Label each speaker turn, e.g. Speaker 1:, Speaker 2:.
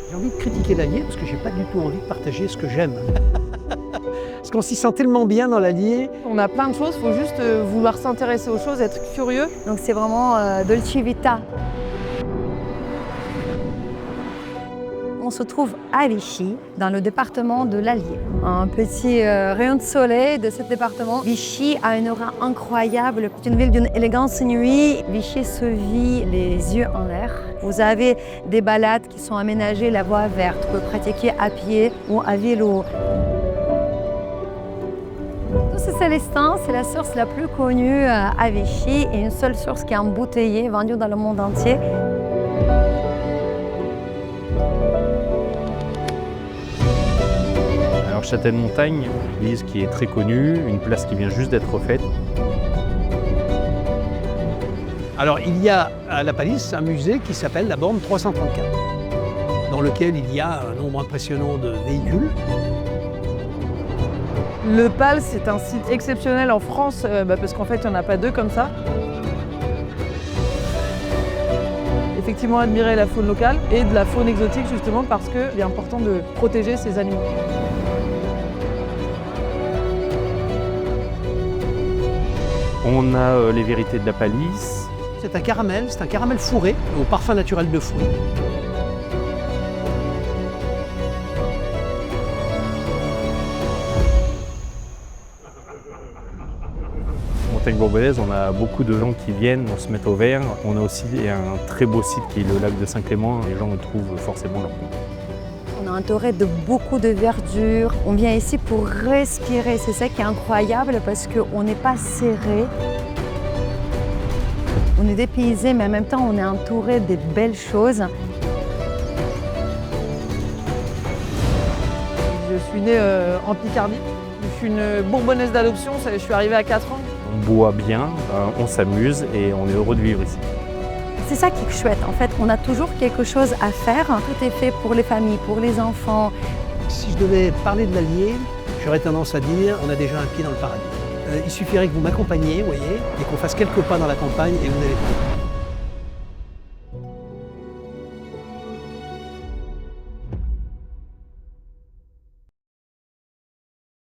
Speaker 1: J'ai envie de critiquer l'Allier parce que j'ai pas du tout envie de partager ce que j'aime. Parce qu'on s'y sent tellement bien dans l'Allier.
Speaker 2: On a plein de choses, il faut juste vouloir s'intéresser aux choses, être curieux.
Speaker 3: Donc c'est vraiment Dolce Vita. On se trouve à Vichy, dans le département de l'Allier. Un petit rayon de soleil de ce département. Vichy a une aura incroyable. C'est une ville d'une élégance inouïe. Vichy se vit les yeux en l'air. Vous avez des balades qui sont aménagées, la voie verte, que vous pouvez pratiquer à pied ou à vélo. Tous ces Célestins, c'est la source la plus connue à Vichy et une seule source qui est embouteillée, vendue dans le monde entier.
Speaker 4: Alors Châtel-Montagne, une église qui est très connue, une place qui vient juste d'être refaite.
Speaker 1: Alors il y a à la Palisse un musée qui s'appelle la borne 334, dans lequel il y a un nombre impressionnant de véhicules.
Speaker 2: Le PAL, c'est un site exceptionnel en France, parce qu'en fait, il n'y en a pas deux comme ça. Effectivement, admirer la faune locale et de la faune exotique, justement, parce qu'il est important de protéger ces animaux.
Speaker 4: On a les vérités de la Palisse.
Speaker 1: C'est un caramel fourré au parfum naturel de fruits.
Speaker 4: Montagne-Bourbonnaise, on a beaucoup de gens qui viennent, on se met au vert. On a aussi un très beau site qui est le lac de Saint-Clément. Les gens y trouvent forcément leur compte.
Speaker 3: On est entouré de beaucoup de verdure. On vient ici pour respirer. C'est ça qui est incroyable parce qu'on n'est pas serré. On est dépaysé, mais en même temps, on est entouré de belles choses.
Speaker 2: Je suis née en Picardie. Je suis une Bourbonnaise d'adoption, je suis arrivée à 4 ans.
Speaker 4: On boit bien, on s'amuse et on est heureux de vivre ici.
Speaker 3: C'est ça qui est chouette. En fait, on a toujours quelque chose à faire. Tout est fait pour les familles, pour les enfants.
Speaker 1: Si je devais parler de l'Allier, j'aurais tendance à dire on a déjà un pied dans le paradis. Il suffirait que vous m'accompagniez, vous voyez, et qu'on fasse quelques pas dans la campagne et vous allez trouver.